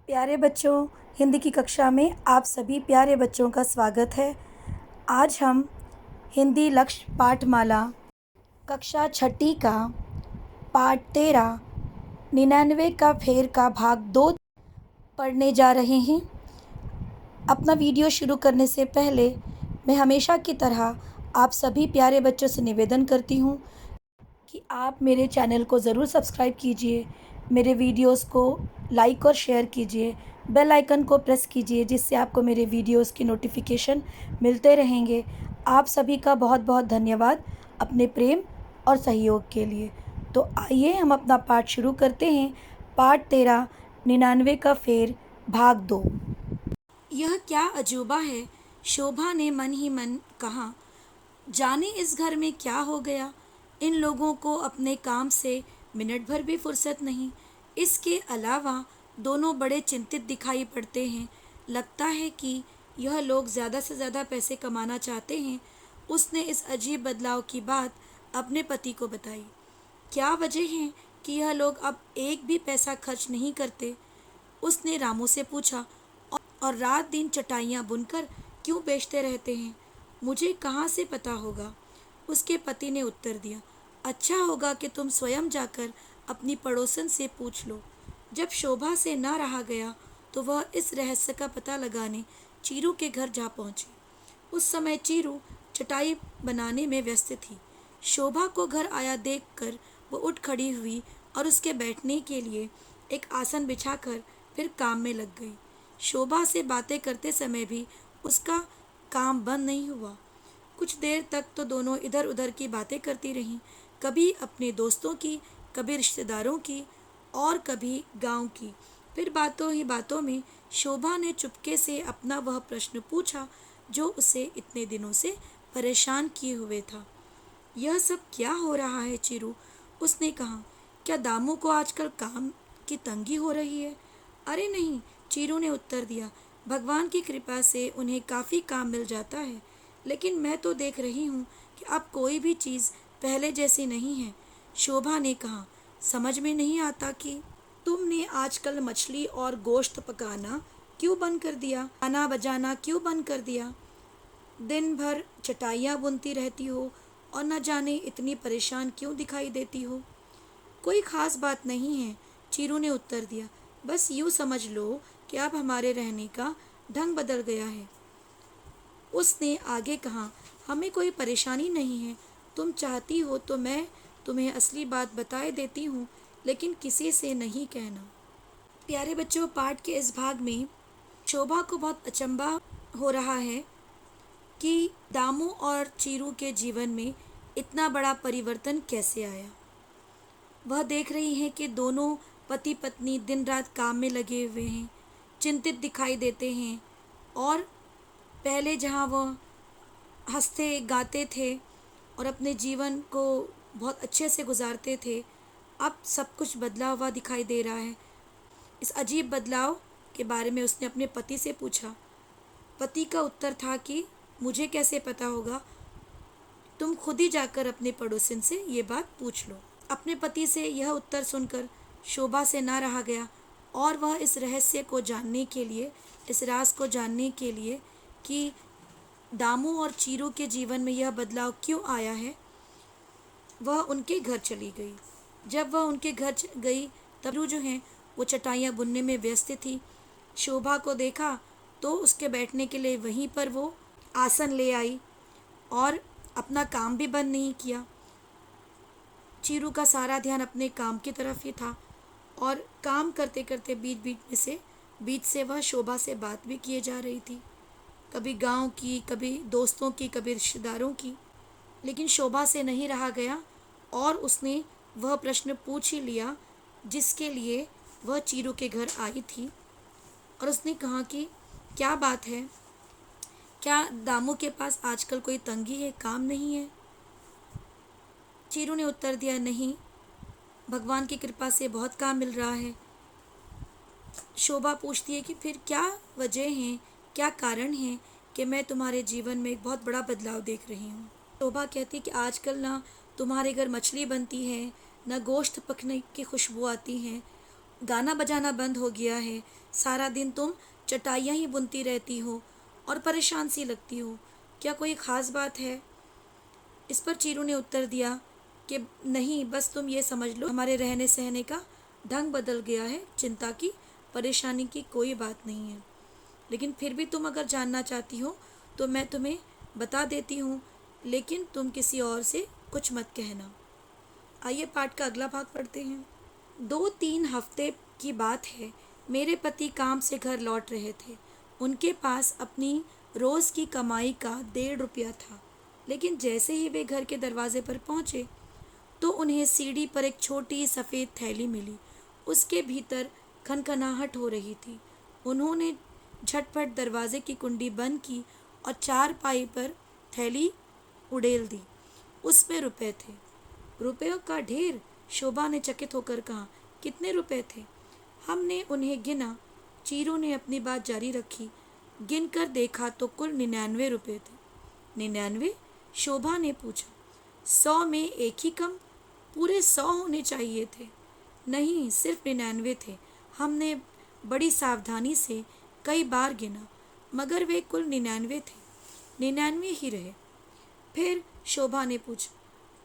प्यारे बच्चों, हिंदी की कक्षा में आप सभी प्यारे बच्चों का स्वागत है। आज हम हिंदी लक्ष्य पाठमाला कक्षा छठी का पाठ 13 99 का फेर का भाग 2 पढ़ने जा रहे हैं। अपना वीडियो शुरू करने से पहले मैं हमेशा की तरह आप सभी प्यारे बच्चों से निवेदन करती हूँ कि आप मेरे चैनल को ज़रूर सब्सक्राइब कीजिए, मेरे वीडियोस को लाइक और शेयर कीजिए, बेल आइकन को प्रेस कीजिए जिससे आपको मेरे वीडियोस की नोटिफिकेशन मिलते रहेंगे। आप सभी का बहुत बहुत धन्यवाद अपने प्रेम और सहयोग के लिए। तो आइए हम अपना पाठ शुरू करते हैं। पाठ 13 99 का फेर भाग 2। यह क्या अजूबा है, शोभा ने मन ही मन कहा। जाने इस घर में क्या हो गया। इन लोगों को अपने काम से मिनट भर भी फुर्सत नहीं। इसके अलावा दोनों बड़े चिंतित दिखाई पड़ते हैं। लगता है कि यह लोग ज़्यादा से ज़्यादा पैसे कमाना चाहते हैं। उसने इस अजीब बदलाव की बात अपने पति को बताई। क्या वजह है कि यह लोग अब एक भी पैसा खर्च नहीं करते? उसने रामू से पूछा। और रात दिन चटाइयाँ बुनकर क्यों बेचते रहते हैं? मुझे कहाँ से पता होगा? उसके पति ने उत्तर दिया। अच्छा होगा कि तुम स्वयं जाकर अपनी पड़ोसन से पूछ लो। जब शोभा से न रहा गया तो वह इस रहस्य का पता लगाने चीरू के घर जा पहुंची। उस समय चीरू चटाई बनाने में व्यस्त थी। शोभा को घर आया देखकर वो उठ खड़ी हुई और उसके बैठने के लिए एक आसन बिछाकर फिर काम में लग गई। शोभा से बातें करते समय भी उसका काम बंद नहीं हुआ। कुछ देर तक तो दोनों इधर उधर की बातें करती रहीं, कभी अपने दोस्तों की, कभी रिश्तेदारों की और कभी गांव की। फिर बातों ही बातों में शोभा ने चुपके से अपना वह प्रश्न पूछा जो उसे इतने दिनों से परेशान किए हुए था। यह सब क्या हो रहा है चीरू? उसने कहा। क्या दामू को आजकल काम की तंगी हो रही है? अरे नहीं, चीरू ने उत्तर दिया। भगवान की कृपा से उन्हें काफ़ी काम मिल जाता है, लेकिन मैं तो देख रही हूँ कि अब कोई भी चीज़ पहले जैसी नहीं है। शोभा ने कहा। समझ में नहीं आता कि तुमने आजकल मछली और गोश्त पकाना क्यों बंद कर दिया, गाना बजाना क्यों बंद कर दिया, दिन भर चटाइयाँ बुनती रहती हो और न जाने इतनी परेशान क्यों दिखाई देती हो। कोई खास बात नहीं है, चीरू ने उत्तर दिया। बस यूँ समझ लो कि अब हमारे रहने का ढंग बदल गया है। उसने आगे कहा। हमें कोई परेशानी नहीं है। तुम चाहती हो तो मैं तुम्हें असली बात बताए देती हूँ, लेकिन किसी से नहीं कहना। प्यारे बच्चों, पाठ के इस भाग में शोभा को बहुत अचंभा हो रहा है कि दामू और चीरू के जीवन में इतना बड़ा परिवर्तन कैसे आया। वह देख रही हैं कि दोनों पति पत्नी दिन रात काम में लगे हुए हैं, चिंतित दिखाई देते हैं। और पहले जहाँ वह हंसते गाते थे और अपने जीवन को बहुत अच्छे से गुजारते थे, अब सब कुछ बदला हुआ दिखाई दे रहा है। इस अजीब बदलाव के बारे में उसने अपने पति से पूछा। पति का उत्तर था कि मुझे कैसे पता होगा, तुम खुद ही जाकर अपने पड़ोसन से ये बात पूछ लो। अपने पति से यह उत्तर सुनकर शोभा से ना रहा गया और वह इस रहस्य को जानने के लिए, इस राज को जानने के लिए कि दामू और चीरू के जीवन में यह बदलाव क्यों आया है, वह उनके घर चली गई। जब वह उनके घर गई तब चीरू जो हैं वो चटाइयाँ बुनने में व्यस्त थी। शोभा को देखा तो उसके बैठने के लिए वहीं पर वो आसन ले आई और अपना काम भी बंद नहीं किया। चीरू का सारा ध्यान अपने काम की तरफ ही था और काम करते करते बीच से वह शोभा से बात भी किए जा रही थी, कभी गांव की, कभी दोस्तों की, कभी रिश्तेदारों की। लेकिन शोभा से नहीं रहा गया और उसने वह प्रश्न पूछ ही लिया जिसके लिए वह चीरू के घर आई थी। और उसने कहा कि क्या बात है, क्या दामू के पास आजकल कोई तंगी है, काम नहीं है? चीरू ने उत्तर दिया, नहीं, भगवान की कृपा से बहुत काम मिल रहा है। शोभा पूछती है कि फिर क्या वजह है, क्या कारण है कि मैं तुम्हारे जीवन में एक बहुत बड़ा बदलाव देख रही हूँ। शोभा कहती है कि आजकल ना तुम्हारे घर मछली बनती है, ना गोश्त पकने की खुशबू आती है। गाना बजाना बंद हो गया है, सारा दिन तुम चटाइयाँ ही बुनती रहती हो और परेशान सी लगती हो, क्या कोई ख़ास बात है? इस पर चीरू ने उत्तर दिया कि नहीं, बस तुम ये समझ लो हमारे रहने सहने का ढंग बदल गया है, चिंता की परेशानी की कोई बात नहीं है। लेकिन फिर भी तुम अगर जानना चाहती हो तो मैं तुम्हें बता देती हूँ, लेकिन तुम किसी और से कुछ मत कहना। आइए पाठ का अगला भाग पढ़ते हैं। 2-3 हफ्ते की बात है, मेरे पति काम से घर लौट रहे थे। उनके पास अपनी रोज़ की कमाई का 1.5 रुपया था, लेकिन जैसे ही वे घर के दरवाजे पर पहुँचे तो उन्हें सीढ़ी पर एक छोटी सफ़ेद थैली मिली। उसके भीतर खनखनाहट हो रही थी। उन्होंने झटपट दरवाजे की कुंडी बंद की और चारपाई पर थैली उड़ेल दी। उसमें रुपए थे। रुपयों का ढेर? शोभा ने चकित होकर कहा। कितने रुपए थे? हमने उन्हें गिना। चीरू ने अपनी बात जारी रखी। गिनकर देखा तो कुल 99 रुपए थे। 99? शोभा ने पूछा। 100 में एक ही कम? पूरे 100 होने चाहिए थे। नहीं, सिर्फ 99 थे। हमने बड़ी सावधानी से कई बार गिना, मगर वे कुल 99 थे। 99 ही रहे। फिर शोभा ने पूछा।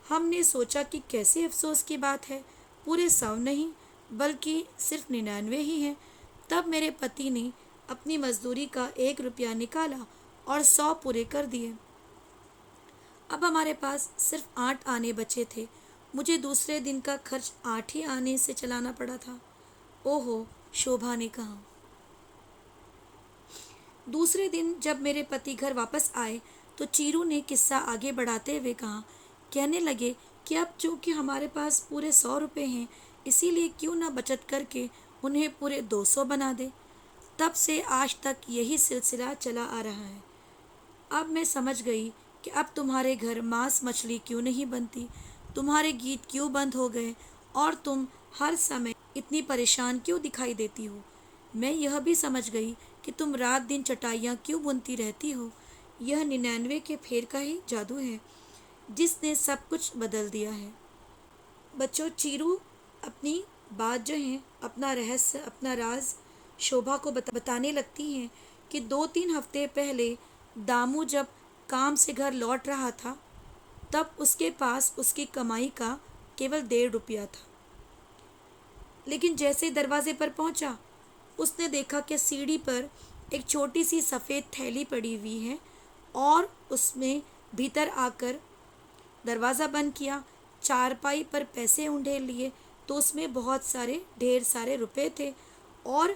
हमने सोचा कि कैसे अफसोस की बात है, पूरे 100 नहीं बल्कि सिर्फ 99 ही हैं। तब मेरे पति ने अपनी मजदूरी का 1 रुपया निकाला और 100 पूरे कर दिए। अब हमारे पास सिर्फ 8 आने बचे थे। मुझे दूसरे दिन का खर्च 8 ही आने से चलाना पड़ा था। ओहो, शोभा ने कहा। दूसरे दिन जब मेरे पति घर वापस आए तो चीरू ने किस्सा आगे बढ़ाते हुए कहा, कहने लगे कि अब चूंकि हमारे पास पूरे 100 रुपये हैं, इसीलिए क्यों ना बचत करके उन्हें पूरे 200 बना दे। तब से आज तक यही सिलसिला चला आ रहा है। अब मैं समझ गई कि अब तुम्हारे घर मांस मछली क्यों नहीं बनती, तुम्हारे गीत क्यों बंद हो गए और तुम हर समय इतनी परेशान क्यों दिखाई देती हो। मैं यह भी समझ गई कि तुम रात दिन चटाइयाँ क्यों बुनती रहती हो। यह 99 के फेर का ही जादू है जिसने सब कुछ बदल दिया है। बच्चों, चीरू अपनी बात जो है, अपना रहस्य, अपना राज शोभा को बताने लगती हैं कि 2-3 हफ्ते पहले दामू जब काम से घर लौट रहा था तब उसके पास उसकी कमाई का केवल 1.5 रुपया था। लेकिन जैसे ही दरवाजे पर पहुंचा उसने देखा कि सीढ़ी पर एक छोटी सी सफ़ेद थैली पड़ी हुई है और उसमें भीतर आकर दरवाज़ा बंद किया, चारपाई पर पैसे उंडेल लिए तो उसमें बहुत सारे ढेर सारे रुपए थे। और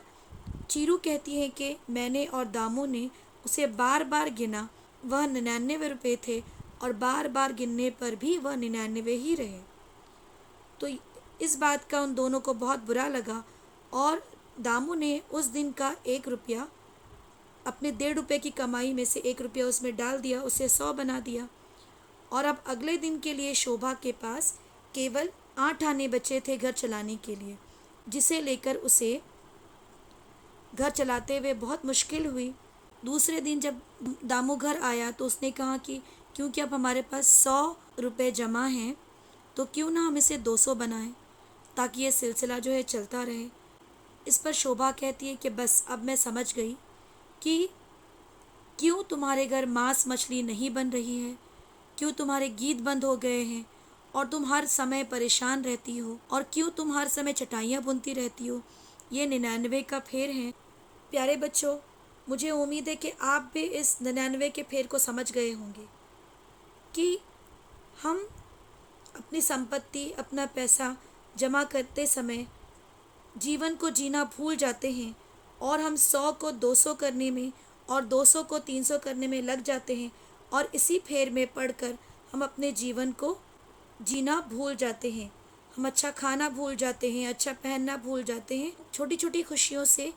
चीरू कहती है कि मैंने और दामू ने उसे बार बार गिना, वह 99 रुपये थे और बार बार गिनने पर भी वह 99 ही रहे। तो इस बात का उन दोनों को बहुत बुरा लगा और दामू ने उस दिन का 1 रुपया अपने 1.5 रुपये की कमाई में से 1 रुपया उसमें डाल दिया, उसे 100 बना दिया। और अब अगले दिन के लिए शोभा के पास केवल 8 आने बचे थे घर चलाने के लिए, जिसे लेकर उसे घर चलाते हुए बहुत मुश्किल हुई। दूसरे दिन जब दामू घर आया तो उसने कहा कि क्योंकि अब हमारे पास 100 रुपये जमा हैं तो क्यों ना हम इसे 200 बनाएं ताकि ये सिलसिला जो है चलता रहे। इस पर शोभा कहती है कि बस अब मैं समझ गई कि क्यों तुम्हारे घर मांस मछली नहीं बन रही है, क्यों तुम्हारे गीत बंद हो गए हैं और तुम हर समय परेशान रहती हो और क्यों तुम हर समय चटाइयाँ बुनती रहती हो। ये 99 का फेर है। प्यारे बच्चों, मुझे उम्मीद है कि आप भी इस 99 के फेर को समझ गए होंगे कि हम अपनी संपत्ति, अपना पैसा जमा करते समय जीवन को जीना भूल जाते हैं और हम 100 को 200 करने में और 200 को 300 करने में लग जाते हैं और इसी फेर में पड़कर हम अपने जीवन को जीना भूल जाते हैं। हम अच्छा खाना भूल जाते हैं, अच्छा पहनना भूल जाते हैं। छोटी छोटी खुशियों से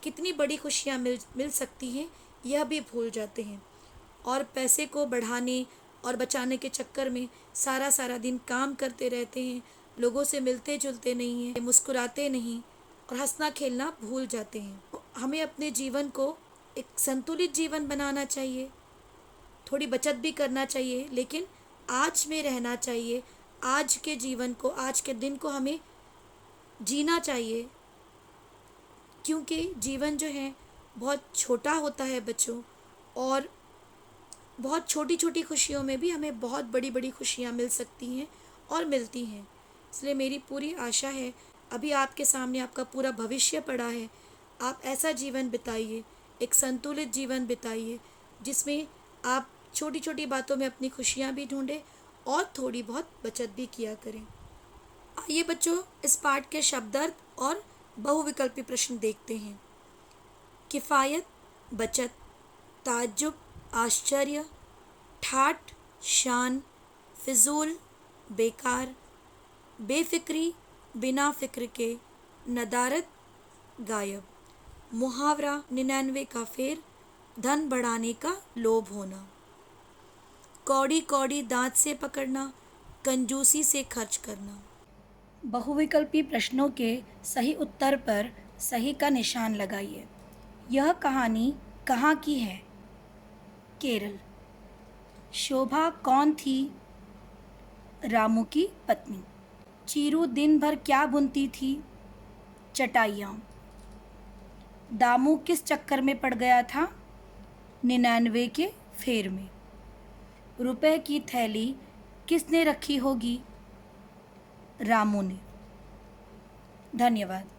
कितनी बड़ी खुशियाँ मिल सकती हैं यह भी भूल जाते हैं और पैसे को बढ़ाने और बचाने के चक्कर में सारा दिन काम करते रहते हैं, लोगों से मिलते जुलते नहीं हैं, मुस्कुराते नहीं और हंसना खेलना भूल जाते हैं। हमें अपने जीवन को एक संतुलित जीवन बनाना चाहिए, थोड़ी बचत भी करना चाहिए, लेकिन आज में रहना चाहिए। आज के जीवन को, आज के दिन को हमें जीना चाहिए क्योंकि जीवन जो है बहुत छोटा होता है बच्चों, और बहुत छोटी छोटी खुशियों में भी हमें बहुत बड़ी बड़ी खुशियाँ मिल सकती हैं और मिलती हैं। इसलिए मेरी पूरी आशा है, अभी आपके सामने आपका पूरा भविष्य पड़ा है, आप ऐसा जीवन बिताइए, एक संतुलित जीवन बिताइए जिसमें आप छोटी छोटी बातों में अपनी खुशियाँ भी ढूंढें और थोड़ी बहुत बचत भी किया करें। आइए बच्चों, इस पाठ के शब्दार्थ और बहुविकल्पी प्रश्न देखते हैं। किफ़ायत, बचत, ताज्जुब, आश्चर्य, ठाठ, शान, फिजूल, बेकार, बेफिक्री, बिना फिक्र के, नदारत, गायब, मुहावरा 99 का फेर, धन बढ़ाने का लोभ होना, कौड़ी कौड़ी दांत से पकड़ना, कंजूसी से खर्च करना। बहुविकल्पी प्रश्नों के सही उत्तर पर सही का निशान लगाइए। यह कहानी कहाँ की है? केरल। शोभा कौन थी? रामू की पत्नी। चीरू दिन भर क्या बुनती थी? चटाइयाँ। दामू किस चक्कर में पड़ गया था? 99 के फेर में। रुपए की थैली किसने रखी होगी? रामू ने। धन्यवाद।